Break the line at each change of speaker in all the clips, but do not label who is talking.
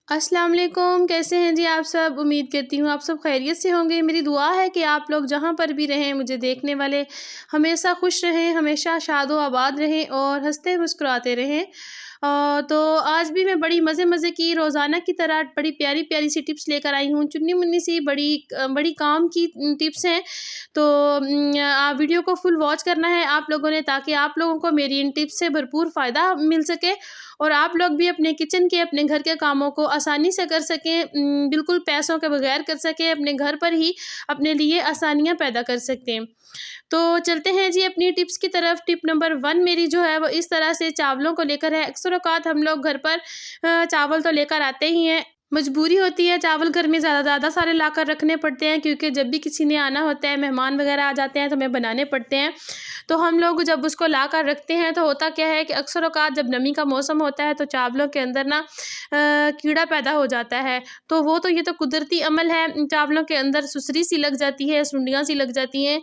अस्सलाम वालेकुम, कैसे हैं जी आप सब। उम्मीद करती हूँ आप सब खैरियत से होंगे। मेरी दुआ है कि आप लोग जहाँ पर भी रहें, मुझे देखने वाले हमेशा खुश रहें, हमेशा शादो आबाद रहें और हंसते मुस्कुराते रहें। तो आज भी मैं बड़ी मज़े मज़े की रोज़ाना की तरह बड़ी प्यारी प्यारी सी टिप्स लेकर आई हूँ। चुन्नी मुन्नी सी बड़ी काम की टिप्स हैं। तो वीडियो को फुल वॉच करना है आप लोगों ने, ताकि आप लोगों को मेरी इन टिप्स से भरपूर फ़ायदा मिल सके और आप लोग भी अपने किचन के, अपने घर के कामों को आसानी से कर सकें, बिल्कुल पैसों के बगैर कर सकें, अपने घर पर ही अपने लिए आसानियाँ पैदा कर सकते हैं। तो चलते हैं जी अपनी टिप्स की तरफ। टिप नंबर 1 मेरी जो है वो इस तरह से चावलों को लेकर है। अक्सर औक़ात हम लोग घर पर चावल तो लेकर आते ही हैं। मजबूरी होती है, चावल घर में ज़्यादा सारे लाकर रखने पड़ते हैं, क्योंकि जब भी किसी ने आना होता है, मेहमान वग़ैरह आ जाते हैं तो हमें बनाने पड़ते हैं। तो हम लोग जब उसको लाकर रखते हैं तो होता क्या है कि अक्सर औक़ात जब नमी का मौसम होता है तो चावलों के अंदर ना कीड़ा पैदा हो जाता है। तो ये तो कुदरती अमल है, चावलों के अंदर सुसरी सी लग जाती है, सुंडियाँ सी लग जाती हैं।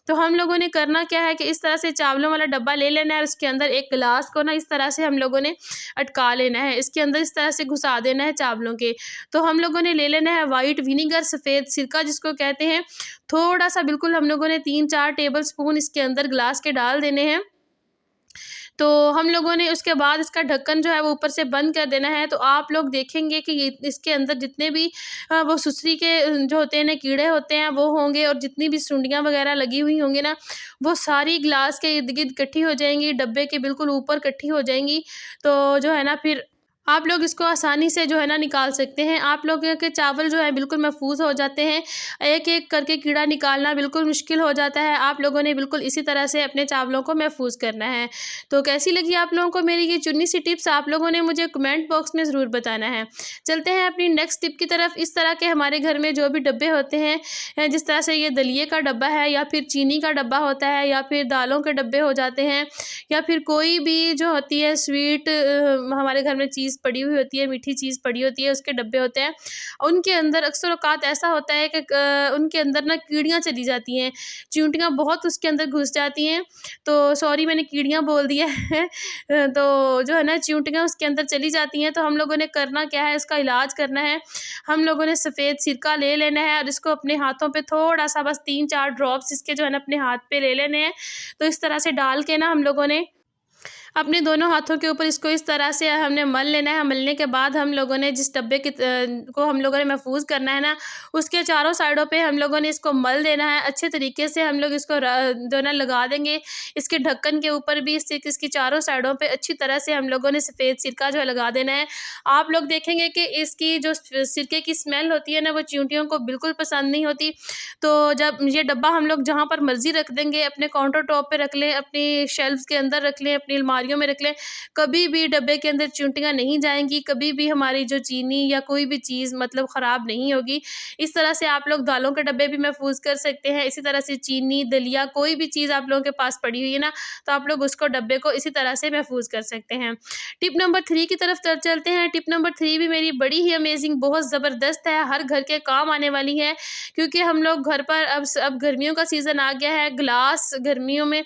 तो हम लोगों ने करना क्या है कि इस तरह से चावलों वाला डब्बा ले लेना है और उसके अंदर एक गिलास को ना इस तरह से हम लोगों ने अटका लेना है, इसके अंदर इस तरह से घुसा देना है चावलों के। तो हम लोगों ने ले लेना है वाइट विनेगर, सफ़ेद सिरका जिसको कहते हैं। थोड़ा-सा बिल्कुल हम लोगों ने 3-4 टेबल स्पून इसके अंदर ग्लास के डाल देने हैं। तो हम लोगों ने उसके बाद इसका ढक्कन जो है वो ऊपर से बंद कर देना है। तो आप लोग देखेंगे कि ये इसके अंदर जितने भी वो सुसरी के जो होते हैं ना कीड़े होते हैं वो होंगे, और जितनी भी सुंडियाँ वगैरह लगी हुई होंगी ना, वो सारी ग्लास के इर्द-गिर्द इकट्ठी हो जाएँगी, डब्बे के बिल्कुल ऊपर इकट्ठी हो जाएँगी। तो जो है ना फिर आप लोग इसको आसानी से जो है ना निकाल सकते हैं। आप लोगों के चावल जो है बिल्कुल महफ़ूज़ हो जाते हैं। एक-एक करके कीड़ा निकालना बिल्कुल मुश्किल हो जाता है। आप लोगों ने बिल्कुल इसी तरह से अपने चावलों को महफ़ूज़ करना है। तो कैसी लगी आप लोगों को मेरी ये चुनी सी टिप्स, आप लोगों ने मुझे कमेंट बॉक्स में ज़रूर बताना है। चलते हैं अपनी नेक्स्ट टिप की तरफ। इस तरह के हमारे घर में जो भी डब्बे होते हैं, जिस तरह से ये दलिये का डब्बा है, या फिर चीनी का डब्बा होता है, या फिर दालों के डब्बे हो जाते हैं, या फिर कोई भी जो होती है स्वीट, हमारे घर में चीज़ पड़ी हुई होती है, मीठी चीज़ पड़ी होती है, उसके डब्बे होते हैं। उनके अंदर अक्सर औक़ात ऐसा होता है कि उनके अंदर ना कीड़ियाँ चली जाती हैं, चींटियाँ बहुत उसके अंदर घुस जाती हैं। तो सॉरी, मैंने कीड़ियाँ बोल दिया है। तो जो है ना चींटियाँ उसके अंदर चली जाती हैं। तो हम लोगों ने करना क्या है, इसका इलाज करना है। हम लोगों ने सफ़ेद सिरका ले लेना है और इसको अपने हाथों पे थोड़ा-सा, बस 3-4 ड्रॉप्स इसके जो है ना अपने हाथ पे ले लेने हैं। तो इस तरह से डाल के ना हम लोगों ने अपने दोनों हाथों के ऊपर इसको इस तरह से हमने मल लेना है। मलने के बाद हम लोगों ने जिस डब्बे को हम लोगों ने महफ़ूज़ करना है ना, उसके चारों साइडों पे हम लोगों ने इसको मल देना है। अच्छे तरीके से हम लोग इसको जो है ना लगा देंगे। इसके ढक्कन के ऊपर भी इसकी चारों साइडों पे अच्छी तरह से हम लोगों ने सफ़ेद सिरका जो है लगा देना है। आप लोग देखेंगे कि इसकी जो सिरके की स्मेल होती है ना, वो चींटियों को बिल्कुल पसंद नहीं होती। तो जब ये डब्बा हम लोग जहाँ पर मर्ज़ी रख देंगे, अपने काउंटर टॉप पे रख लें, अपनी शेल्फ़्स के अंदर रख लें, अपनी अलमारियों में रख लें, कभी भी डब्बे के अंदर चींटियाँ नहीं जाएँगी, कभी भी हमारी जो चीनी या कोई भी चीज़ मतलब ख़राब नहीं होगी। इस तरह से आप लोग दालों के डब्बे भी महफ़ूज़ कर सकते हैं। इसी तरह से चीनी, दलिया, कोई भी चीज़ आप लोगों के पास पड़ी हुई है ना, तो आप लोग उसको डब्बे को इसी तरह से महफ़ूज़ कर सकते हैं। टिप नंबर 3 की तरफ चलते हैं। टिप नंबर 3 भी मेरी बड़ी ही अमेज़िंग, बहुत ज़बरदस्त है, हर घर के काम आने वाली है, क्योंकि हम लोग घर पर अब गर्मियों का सीज़न आ गया है। ग्लास गर्मियों में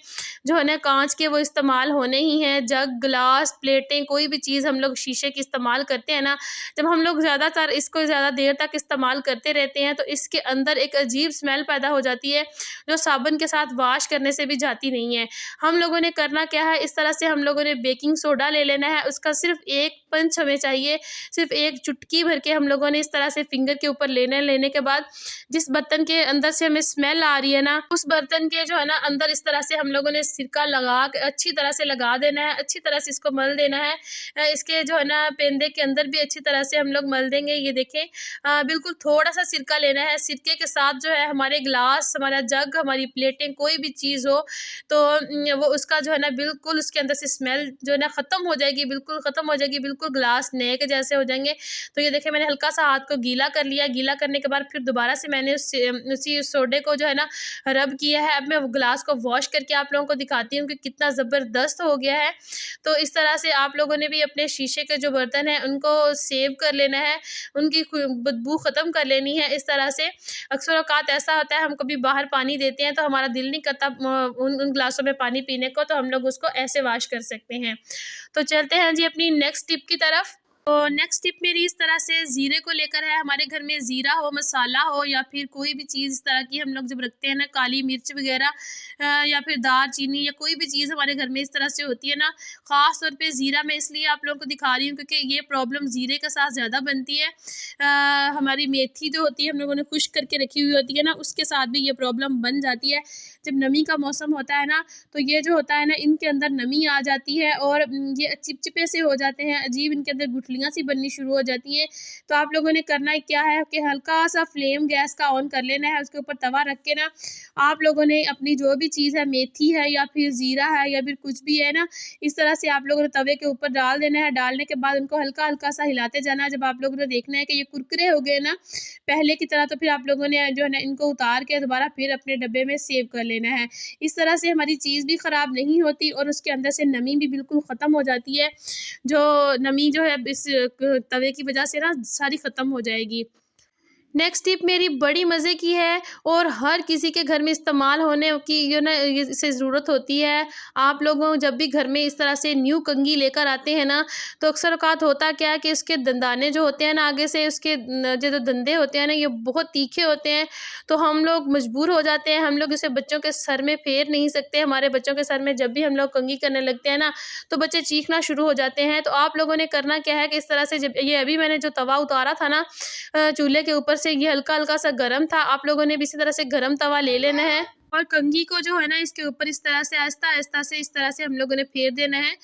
जो है ना काँच के वो इस्तेमाल होने ही हैं। जग, ग्लास, प्लेटें, कोई भी चीज़ हम लोग शीशे की इस्तेमाल करते हैं ना, जब हम लोग ज़्यादातर इसको ज़्यादा देर तक इस्तेमाल करते रहते हैं तो इसके अंदर एक अजीब स्मेल पैदा हो जाती है, जो साबुन के साथ वॉश करने से भी जाती नहीं है। हम लोगों ने करना क्या है, इस तरह से हम लोगों ने बेकिंग सोडा ले लेना है। उसका सिर्फ़ 1 पंच हमें चाहिए, सिर्फ़ 1 चुटकी भर के हम लोगों ने इस तरह से फिंगर के ऊपर लेने के बाद जिस बर्तन के अंदर से हमें स्मेल आ रही है ना, उस बर्तन के जो है ना अंदर इस तरह से हम लोगों ने सिरका लगा के अच्छी तरह से लगा देना है, अच्छी तरह से इसको मल देना है। इसके जो है ना पेंदे के अंदर भी अच्छी तरह से हम लोग मल देंगे। ये देखें, बिल्कुल थोड़ा-सा सिरका लेना है। सिरके के साथ जो है हमारे ग्लास, हमारा जग, हमारी प्लेटें, कोई भी चीज़ हो तो वो उसका जो है ना बिल्कुल उसके अंदर से स्मेल जो है ना ख़त्म हो जाएगी, बिल्कुल ख़त्म हो जाएगी, बिल्कुल ग्लास नए के जैसे हो जाएँगे। तो ये देखिए, मैंने हल्का-सा हाथ को गीला कर लिया। गीला करने के बाद फिर दोबारा से मैंने उसी सोडे को जो है ना रब किया है। अब मैं वो ग्लास को वॉश करके आप लोगों को दिखाती हूँ कि कितना ज़बरदस्त हो गया है। तो इस तरह से आप लोगों ने भी अपने शीशे के जो बर्तन हैं उनको सेव कर लेना है, उनकी बदबू ख़त्म कर लेनी है। इस तरह से अक्सर औक़ात ऐसा होता है, हम कभी बाहर पानी देते हैं तो हमारा दिल नहीं करता उन ग्लासों में पानी पीने को, तो हम लोग उसको ऐसे वॉश कर सकते हैं। तो चलते हैं जी अपनी नेक्स्ट टिप की तरफ। तो नेक्स्ट टिप मेरी इस तरह से ज़ीरे को लेकर है। हमारे घर में ज़ीरा हो, मसाला हो या फिर कोई भी चीज़ इस तरह की हम लोग जब रखते हैं ना, काली मिर्च वगैरह या फिर दालचीनी या कोई भी चीज़ हमारे घर में इस तरह से होती है ना, ख़ास तौर पे ज़ीरा मैं इसलिए आप लोगों को दिखा रही हूँ क्योंकि ये प्रॉब्लम ज़ीरे के साथ ज़्यादा बनती है। हमारी मेथी जो होती है हम लोगों ने खुश्क करके रखी हुई होती है ना, उसके साथ भी ये प्रॉब्लम बन जाती है। जब नमी का मौसम होता है ना, तो ये जो होता है ना, इनके अंदर नमी आ जाती है और ये चिपचिपे से हो जाते हैं, अजीब इनके अंदर गुठलियाँ सी बननी शुरू हो जाती हैं। तो आप लोगों ने करना क्या है कि हल्का सा फ्लेम गैस का ऑन कर लेना है, उसके ऊपर तवा रख के ना आप लोगों ने अपनी जो भी चीज़ है, मेथी है या फिर ज़ीरा है या फिर कुछ भी है ना, इस तरह से आप लोगों ने तवे के ऊपर डाल देना है। डालने के बाद उनको हल्का-हल्का सा हिलाते जाना है। जब आप लोगों ने देखना है कि ये कुरकुरे हो गए ना पहले की तरह, तो फिर आप लोगों ने जो है ना इनको उतार के दोबारा फिर अपने डब्बे में सेव कर लेना है। इस तरह से हमारी चीज़ भी ख़राब नहीं होती और उसके अंदर से नमी भी बिल्कुल ख़त्म हो जाती है। जो नमी जो है इस तवे की वजह से ना सारी ख़त्म हो जाएगी। नेक्स्ट टिप मेरी बड़ी मज़े की है और हर किसी के घर में इस्तेमाल होने की जो ना ये इसे ज़रूरत होती है। आप लोगों जब भी घर में इस तरह से न्यू कंघी लेकर आते हैं ना, तो अक्सर औक़ात होता क्या है कि उसके दंदाने जो होते हैं ना, आगे से उसके जो दंदे होते हैं ना, ये बहुत तीखे होते हैं। तो हम लोग मजबूर हो जाते हैं, हम लोग इसे बच्चों के सर में फेर नहीं सकते। हमारे बच्चों के सर में जब भी हम लोग कंघी करने लगते हैं ना, तो बच्चे चीखना शुरू हो जाते हैं। तो आप लोगों ने करना क्या है कि इस तरह से जब ये अभी मैंने जो तवा उतारा था ना चूल्हे के ऊपर से, ये हल्का-हल्का सा गरम था। आप लोगों ने भी इसी तरह से गरम तवा ले लेना है और कंघी को जो है ना इसके ऊपर इस तरह से आहिस्ता-आहिस्ता से इस तरह से हम लोगों ने फेर देना है।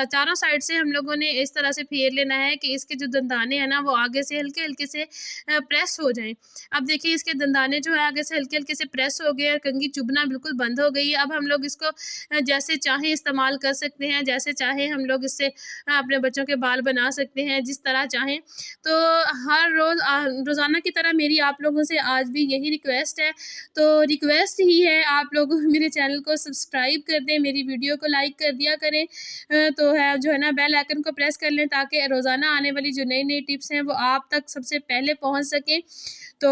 चारों साइड से हम लोगों ने इस तरह से फेर लेना है कि इसके जो दंदाने हैं ना, वो आगे से हल्के-हल्के से प्रेस हो जाएँ। अब देखिए इसके दंदाने जो है आगे से हल्के-हल्के से प्रेस हो गए और कंघी चुभना बिल्कुल बंद हो गई है। अब हम लोग इसको जैसे चाहें इस्तेमाल कर सकते हैं, जैसे चाहें हम लोग इससे अपने बच्चों के बाल बना सकते हैं, जिस तरह चाहें। तो हर रोज़ रोज़ाना की तरह मेरी आप लोगों से आज भी यही रिक्वेस्ट है। तो रिक्वेस्ट ही है, आप लोग मेरे चैनल को सब्सक्राइब कर दें, मेरी वीडियो को लाइक कर दिया करें। तो है जो है ना बेल आइकन को प्रेस कर लें ताकि रोज़ाना आने वाली जो नई-नई टिप्स हैं वो आप तक सबसे पहले पहुंच सकें। तो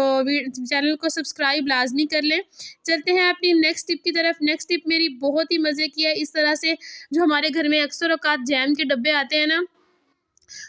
चैनल को सब्सक्राइब लाज़मी कर लें। चलते हैं अपनी नेक्स्ट टिप की तरफ। नेक्स्ट टिप मेरी बहुत ही मज़े की है। इस तरह से जो हमारे घर में अक्सर औक़ात जैम के डब्बे आते हैं ना,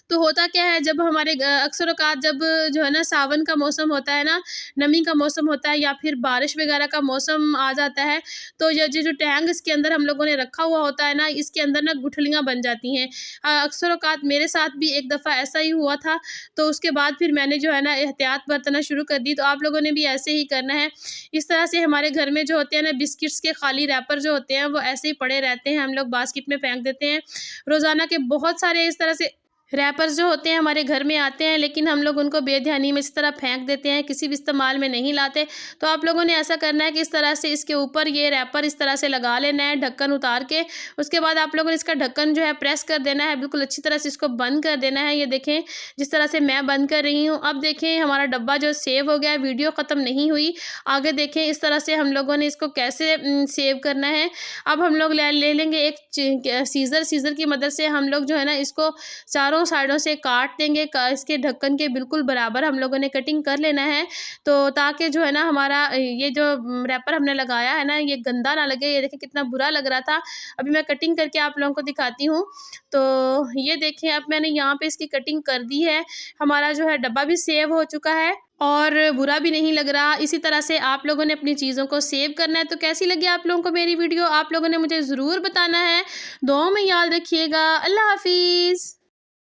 तो होता क्या है जब हमारे अक्सर औक़ात जब जो है ना सावन का मौसम होता है ना, नमी का मौसम होता है या फिर बारिश वग़ैरह का मौसम आ जाता है, तो ये जो टैंक इसके अंदर हम लोगों ने रखा हुआ होता है ना, इसके अंदर ना गुठलियाँ बन जाती हैं। अक्सर औक़ात मेरे साथ भी एक दफ़ा ऐसा ही हुआ था, तो उसके बाद फिर मैंने जो है ना एहतियात बरतना शुरू कर दी। तो आप लोगों ने भी ऐसे ही करना है। इस तरह से हमारे घर में जो होते हैं ना बिस्किट्स के खाली रैपर जो होते हैं वो ऐसे ही पड़े रहते हैं, हम लोग बास्केट में फेंक देते हैं। रोज़ाना के बहुत सारे इस तरह से रैपर्स जो होते हैं हमारे घर में आते हैं, लेकिन हम लोग उनको बेध्यानी में इस तरह फेंक देते हैं, किसी भी इस्तेमाल में नहीं लाते। तो आप लोगों ने ऐसा करना है कि इस तरह से इसके ऊपर ये रैपर इस तरह से लगा लेना है, ढक्कन उतार के। उसके बाद आप लोगों ने इसका ढक्कन जो है प्रेस कर देना है, बिल्कुल अच्छी तरह से इसको बंद कर देना है। ये देखें जिस तरह से मैं बंद कर रही हूँ। अब देखें हमारा डब्बा जो सेव हो गया है, वीडियो ख़त्म नहीं हुई। आगे देखें इस तरह से हम लोगों ने इसको कैसे सेव करना है। अब हम लोग ले लेंगे एक सीज़र की मदद से हम लोग जो है ना इसको चारों साइडों से काट देंगे। इसके ढक्कन के बिल्कुल बराबर हम लोगों ने कटिंग कर लेना है, तो ताकि जो है ना हमारा ये जो रैपर हमने लगाया है ना, ये गंदा ना लगे। ये देखिए कितना बुरा लग रहा था। अभी मैं कटिंग करके आप लोगों को दिखाती हूँ। तो ये देखें अब मैंने यहाँ पे इसकी कटिंग कर दी है। हमारा जो है डब्बा भी सेव हो चुका है और बुरा भी नहीं लग रहा। इसी तरह से आप लोगों ने अपनी चीज़ों को सेव करना है। तो कैसी लगी आप लोगों को मेरी वीडियो, आप लोगों ने मुझे ज़रूर बताना है। दुआओं में याद रखिएगा। अल्लाह हाफ़िज़।